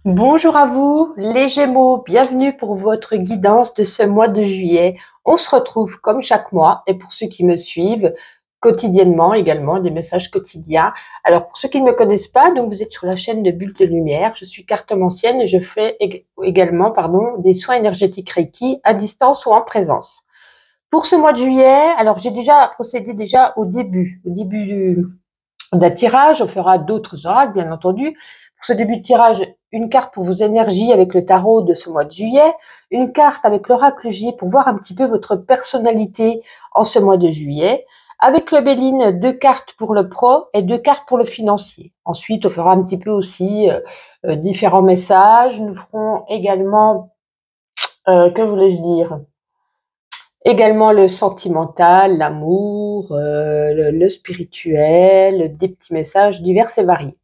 Bonjour à vous, les Gémeaux, bienvenue pour votre guidance de ce mois de juillet. On se retrouve comme chaque mois et pour ceux qui me suivent quotidiennement également, des messages quotidiens. Alors pour ceux qui ne me connaissent pas, donc vous êtes sur la chaîne de Bulles de Lumière, je suis cartomancienne et je fais également des soins énergétiques Reiki à distance ou en présence. Pour ce mois de juillet, alors j'ai déjà procédé au début d'un tirage, on fera d'autres oracles, bien entendu. Pour ce début de tirage, une carte pour vos énergies avec le tarot de ce mois de juillet, une carte avec l'oracle J pour voir un petit peu votre personnalité en ce mois de juillet. Avec le Béline, 2 cartes pour le pro et 2 cartes pour le financier. Ensuite, on fera un petit peu aussi différents messages. Nous ferons également, que voulais-je dire, également le sentimental, l'amour, le spirituel, des petits messages divers et variés.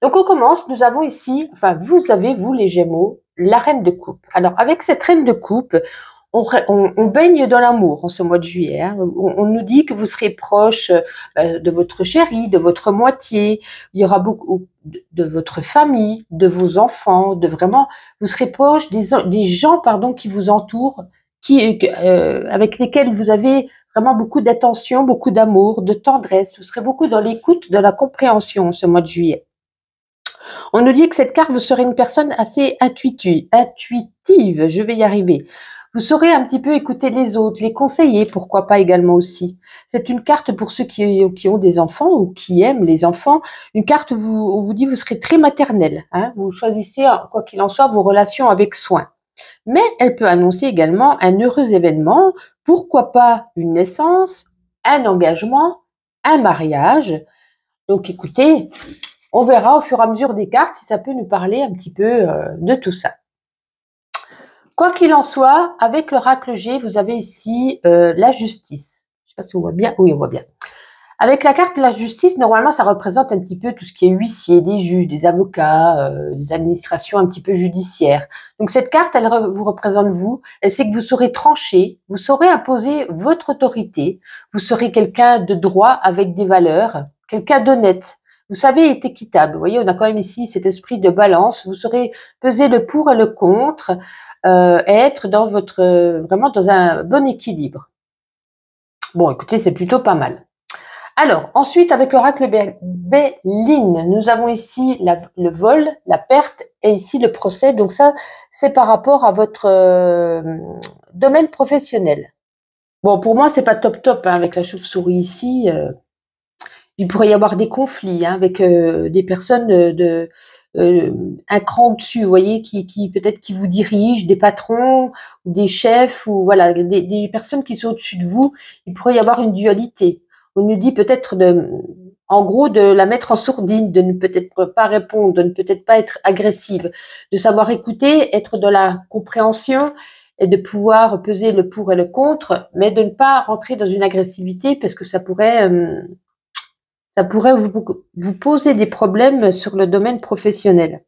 Donc on commence, nous avons ici, enfin vous avez, vous les Gémeaux, la reine de coupe. Alors avec cette reine de coupe, on baigne dans l'amour en ce mois de juillet. Hein. On nous dit que vous serez proche de votre chéri, de votre moitié. Il y aura beaucoup de votre famille, de vos enfants, de vraiment, vous serez proche des gens, pardon, qui vous entourent, avec lesquels vous avez vraiment beaucoup d'attention, beaucoup d'amour, de tendresse. Vous serez beaucoup dans l'écoute, de la compréhension ce mois de juillet. On nous dit que cette carte, vous serez une personne assez intuitive, je vais y arriver. Vous saurez un petit peu écouter les autres, les conseiller, pourquoi pas également aussi. C'est une carte pour ceux qui ont des enfants ou qui aiment les enfants. Une carte où on vous dit que vous serez très maternel. Hein. Vous choisissez, quoi qu'il en soit, vos relations avec soin. Mais elle peut annoncer également un heureux événement, pourquoi pas une naissance, un engagement, un mariage. Donc écoutez, on verra au fur et à mesure des cartes si ça peut nous parler un petit peu de tout ça. Quoi qu'il en soit, avec l'oracle G, vous avez ici la justice. Je ne sais pas si on voit bien. Oui, on voit bien. Avec la carte de la justice, normalement, ça représente un petit peu tout ce qui est huissier, des juges, des avocats, des administrations un petit peu judiciaires. Donc cette carte, elle vous représente vous. Elle sait que vous saurez trancher, vous saurez imposer votre autorité. Vous serez quelqu'un de droit avec des valeurs, quelqu'un d'honnête. Vous savez, être équitable. Vous voyez, on a quand même ici cet esprit de balance. Vous saurez peser le pour et le contre, et être vraiment dans un bon équilibre. Bon, écoutez, c'est plutôt pas mal. Alors, ensuite, avec l'oracle Béline, nous avons ici le vol, la perte et ici le procès. Donc ça, c'est par rapport à votre domaine professionnel. Bon, pour moi, c'est pas top hein, avec la chauve-souris ici. Il pourrait y avoir des conflits hein, avec des personnes un cran dessus, vous voyez, qui peut-être qui vous dirigent, des patrons, des chefs ou voilà, des personnes qui sont au-dessus de vous. Il pourrait y avoir une dualité. On nous dit peut-être en gros, de la mettre en sourdine, de ne peut-être pas répondre, de ne peut-être pas être agressive, de savoir écouter, être dans la compréhension et de pouvoir peser le pour et le contre, mais de ne pas rentrer dans une agressivité parce que ça pourrait vous poser des problèmes sur le domaine professionnel.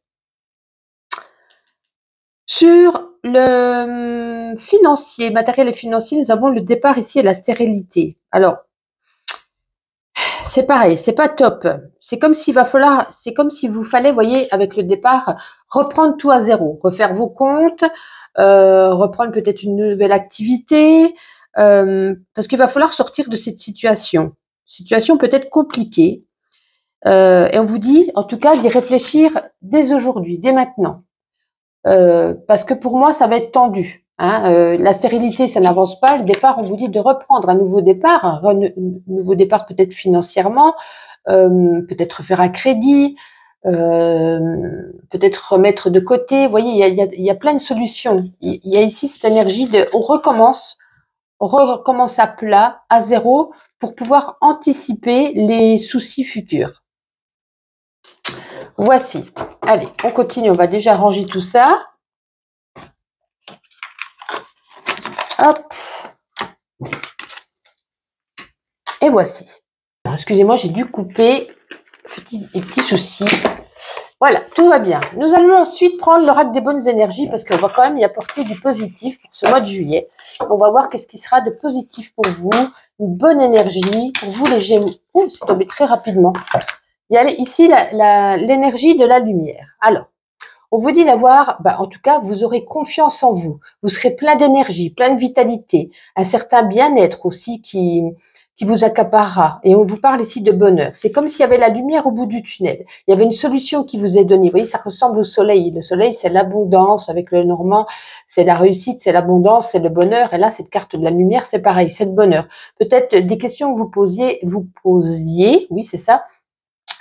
Sur le financier, matériel et financier, nous avons le départ ici et la stérilité. Alors, c'est pareil, c'est pas top. C'est comme s'il vous fallait, voyez, avec le départ, reprendre tout à zéro, refaire vos comptes, reprendre peut-être une nouvelle activité, parce qu'il va falloir sortir de cette situation peut-être compliquée. Et on vous dit, en tout cas, d'y réfléchir dès aujourd'hui, dès maintenant. Parce que pour moi, ça va être tendu. Hein. La stérilité, ça n'avance pas. Le départ, on vous dit de reprendre un nouveau départ, un nouveau départ peut-être financièrement, peut-être faire un crédit, peut-être remettre de côté. Vous voyez, il y a plein de solutions. Il y a ici cette énergie de on recommence à plat, à zéro, pour pouvoir anticiper les soucis futurs. Voici. Allez, on continue. On va déjà ranger tout ça. Hop. Et voici. Excusez-moi, j'ai dû couper. Petit souci. Voilà, tout va bien. Nous allons ensuite prendre l'oracle des bonnes énergies parce qu'on va quand même y apporter du positif pour ce mois de juillet. On va voir qu'est-ce qui sera de positif pour vous. Une bonne énergie pour vous les Gémeaux. Ouh, c'est tombé très rapidement. Il y a ici l'énergie de la lumière. Alors, On vous dit d'avoir, en tout cas, vous aurez confiance en vous. Vous serez plein d'énergie, plein de vitalité, un certain bien-être aussi qui vous accaparera. Et on vous parle ici de bonheur. C'est comme s'il y avait la lumière au bout du tunnel. Il y avait une solution qui vous est donnée. Vous voyez, ça ressemble au soleil. Le soleil, c'est l'abondance. Avec le normand, c'est la réussite, c'est l'abondance, c'est le bonheur. Et là, cette carte de la lumière, c'est pareil, c'est le bonheur. Peut-être des questions que vous posiez, oui, c'est ça.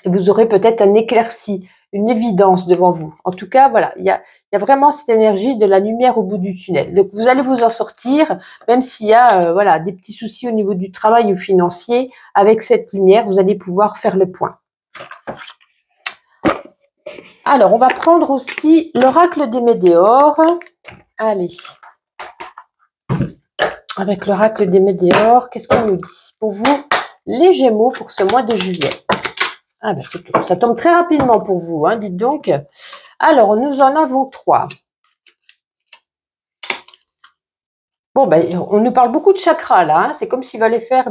Et vous aurez peut-être un éclairci, une évidence devant vous. En tout cas, voilà, il y a vraiment cette énergie de la lumière au bout du tunnel. Donc, vous allez vous en sortir, même s'il y a voilà, des petits soucis au niveau du travail ou financier. Avec cette lumière, vous allez pouvoir faire le point. Alors, on va prendre aussi l'oracle des Médéores. Allez. Avec l'oracle des Médéores, qu'est-ce qu'on nous dit pour vous, les Gémeaux, pour ce mois de juillet? Ah ben c'est tout. Ça tombe très rapidement pour vous, hein, dites donc. Alors, nous en avons 3. Bon, on nous parle beaucoup de chakras, là. Hein. C'est comme s'il fallait faire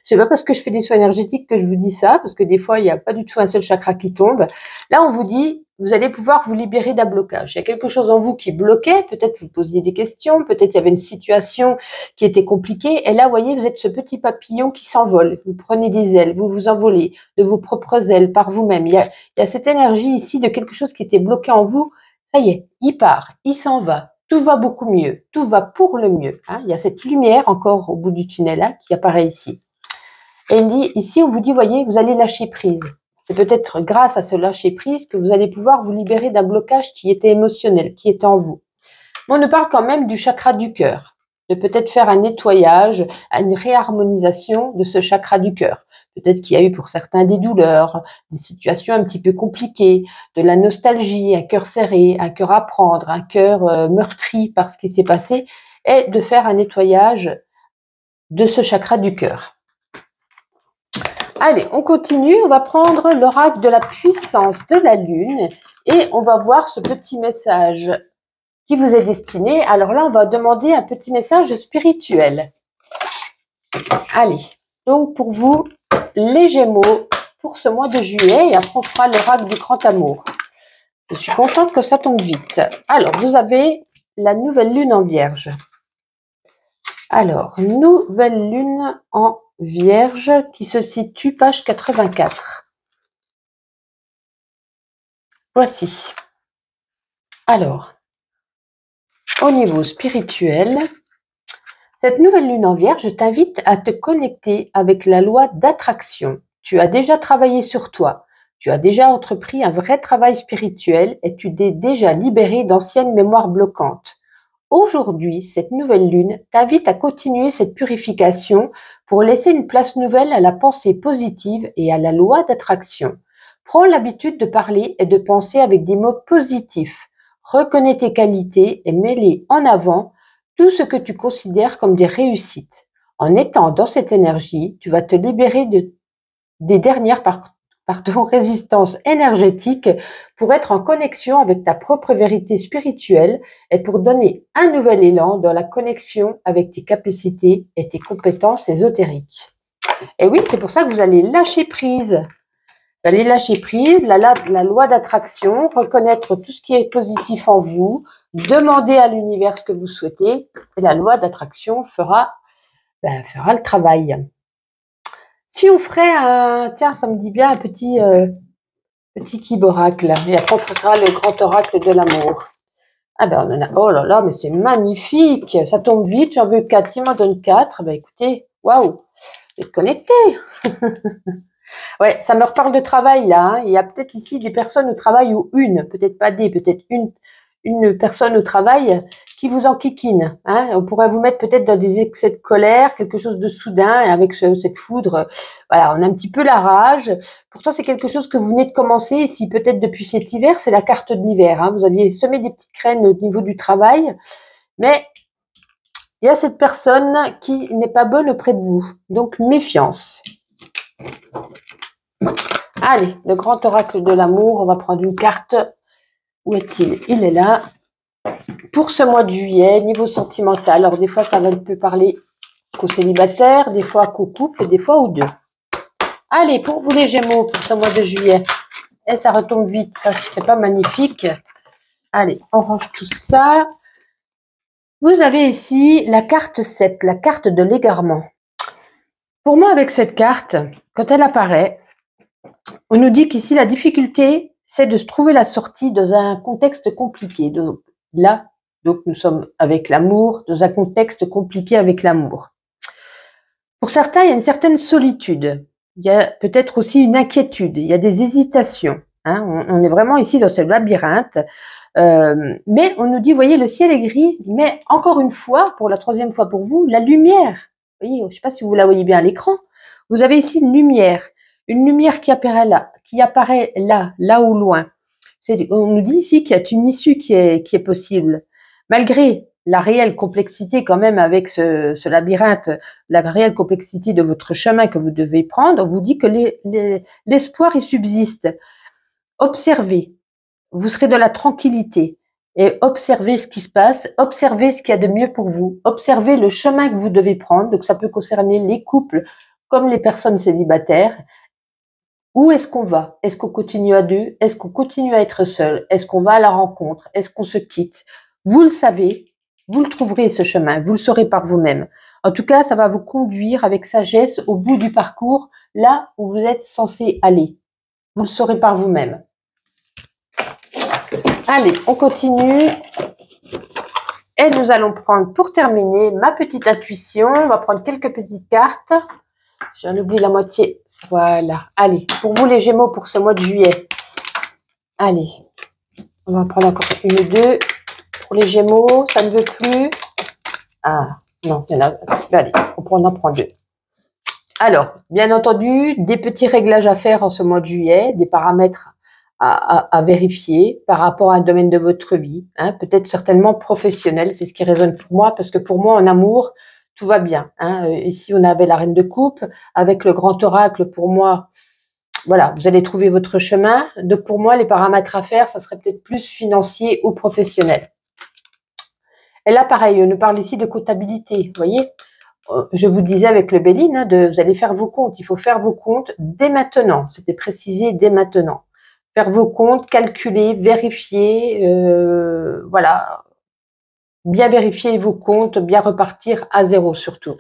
C'est pas parce que je fais des soins énergétiques que je vous dis ça, parce que des fois, il n'y a pas du tout un seul chakra qui tombe. Là, on vous dit, vous allez pouvoir vous libérer d'un blocage. Il y a quelque chose en vous qui bloquait. Peut-être vous posiez des questions. Peut-être il y avait une situation qui était compliquée. Et là, vous voyez, vous êtes ce petit papillon qui s'envole. Vous prenez des ailes, vous vous envolez de vos propres ailes par vous-même. Il y a cette énergie ici de quelque chose qui était bloqué en vous. Ça y est, il part, il s'en va. Tout va beaucoup mieux, tout va pour le mieux. Hein. Il y a cette lumière encore au bout du tunnel là, qui apparaît ici. Et ici, on vous dit, voyez, vous allez lâcher prise. C'est peut-être grâce à ce lâcher prise que vous allez pouvoir vous libérer d'un blocage qui était émotionnel, qui était en vous. Mais on nous parle quand même du chakra du cœur, de peut-être faire un nettoyage, une réharmonisation de ce chakra du cœur. Peut-être qu'il y a eu pour certains des douleurs, des situations un petit peu compliquées, de la nostalgie, un cœur serré, un cœur à prendre, un cœur meurtri par ce qui s'est passé, et de faire un nettoyage de ce chakra du cœur. Allez, on continue, on va prendre l'oracle de la puissance de la lune et on va voir ce petit message qui vous est destiné. Alors là, on va demander un petit message spirituel. Allez, donc pour vous, les Gémeaux, pour ce mois de juillet, et après on fera l'oracle du grand amour. Je suis contente que ça tombe vite. Alors, vous avez la nouvelle lune en Vierge. Alors, nouvelle lune en Vierge qui se situe page 84. Voici. Alors, au niveau spirituel, cette nouvelle lune en Vierge t'invite à te connecter avec la loi d'attraction. Tu as déjà travaillé sur toi. Tu as déjà entrepris un vrai travail spirituel et tu t'es déjà libéré d'anciennes mémoires bloquantes. Aujourd'hui, cette nouvelle lune t'invite à continuer cette purification pour laisser une place nouvelle à la pensée positive et à la loi d'attraction. Prends l'habitude de parler et de penser avec des mots positifs. Reconnais tes qualités et mets-les en avant, tout ce que tu considères comme des réussites. En étant dans cette énergie, tu vas te libérer des dernières résistances énergétiques pour être en connexion avec ta propre vérité spirituelle et pour donner un nouvel élan dans la connexion avec tes capacités et tes compétences ésotériques. Et oui, c'est pour ça que vous allez lâcher prise. Vous allez lâcher prise, la loi d'attraction, reconnaître tout ce qui est positif en vous, demander à l'univers ce que vous souhaitez et la loi d'attraction fera le travail. Si on ferait tiens, ça me dit bien un petit kib oracle, et après on fera le grand oracle de l'amour. Ah ben on en a, oh là là, mais c'est magnifique, ça tombe vite, j'en veux 4, il m'en donne 4, ben écoutez, waouh, vous êtes connectés. Ouais, ça me reparle de travail là, hein. Il y a peut-être ici des personnes au travail ou peut-être pas peut-être une personne au travail qui vous enquiquine. Hein. On pourrait vous mettre peut-être dans des excès de colère, quelque chose de soudain, et avec cette foudre, voilà, on a un petit peu la rage. Pourtant, c'est quelque chose que vous venez de commencer, et si peut-être depuis cet hiver, c'est la carte de l'hiver. Hein. Vous aviez semé des petites graines au niveau du travail, mais il y a cette personne qui n'est pas bonne auprès de vous. Donc, méfiance. Allez, le grand oracle de l'amour, on va prendre une carte. Où est-il? Il est là. Pour ce mois de juillet, niveau sentimental, alors des fois ça va un peu parler qu'aux célibataires, des fois qu'aux couples, des fois aux deux. Allez, pour vous les Gémeaux, pour ce mois de juillet, et ça retombe vite, ça c'est pas magnifique. Allez, on range tout ça. Vous avez ici la carte 7, la carte de l'égarement. Pour moi, avec cette carte, quand elle apparaît, on nous dit qu'ici, la difficulté, c'est de se trouver la sortie dans un contexte compliqué. Donc, là, nous sommes avec l'amour, dans un contexte compliqué avec l'amour. Pour certains, il y a une certaine solitude. Il y a peut-être aussi une inquiétude. Il y a des hésitations. Hein. On est vraiment ici dans ce labyrinthe. Mais on nous dit, voyez, le ciel est gris, mais encore une fois, pour la troisième fois pour vous, la lumière. Vous voyez, je ne sais pas si vous la voyez bien à l'écran. Vous avez ici une lumière qui apparaît là au loin. On nous dit ici qu'il y a une issue qui est possible. Malgré la réelle complexité quand même avec ce labyrinthe, la réelle complexité de votre chemin que vous devez prendre, on vous dit que l'espoir y subsiste. Observez, vous serez dans la tranquillité et observez ce qui se passe, observez ce qu'il y a de mieux pour vous, observez le chemin que vous devez prendre, donc ça peut concerner les couples comme les personnes célibataires. Où est-ce qu'on va? Est-ce qu'on continue à deux? Est-ce qu'on continue à être seul? Est-ce qu'on va à la rencontre? Est-ce qu'on se quitte? Vous le savez, vous le trouverez ce chemin, vous le saurez par vous-même. En tout cas, ça va vous conduire avec sagesse au bout du parcours, là où vous êtes censé aller. Vous le saurez par vous-même. Allez, on continue. Et nous allons prendre, pour terminer, ma petite intuition. On va prendre quelques petites cartes. J'en oublie la moitié. Voilà. Allez, pour vous les Gémeaux pour ce mois de juillet. Allez, on va en prendre encore une ou deux. Pour les Gémeaux, ça ne veut plus. Ah, non, il y en a. Allez, on en prend deux. Alors, bien entendu, des petits réglages à faire en ce mois de juillet, des paramètres à vérifier par rapport à un domaine de votre vie, hein, peut-être certainement professionnel, c'est ce qui résonne pour moi, parce que pour moi, en amour, tout va bien. Hein. Ici, on avait la reine de coupe, avec le grand oracle, pour moi, voilà, vous allez trouver votre chemin. Donc, pour moi, les paramètres à faire, ça serait peut-être plus financier ou professionnel. Et là, pareil, on nous parle ici de comptabilité, vous voyez. Je vous disais avec le Béline, hein, vous allez faire vos comptes. Il faut faire vos comptes dès maintenant. C'était précisé dès maintenant. Faire vos comptes, calculer, vérifier, voilà. Bien vérifier vos comptes, bien repartir à zéro surtout.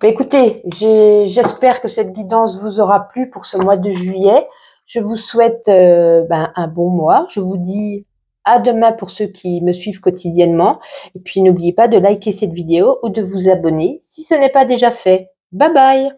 Mais écoutez, j'espère que cette guidance vous aura plu pour ce mois de juillet. Je vous souhaite un bon mois. Je vous dis à demain pour ceux qui me suivent quotidiennement. Et puis n'oubliez pas de liker cette vidéo ou de vous abonner si ce n'est pas déjà fait. Bye bye!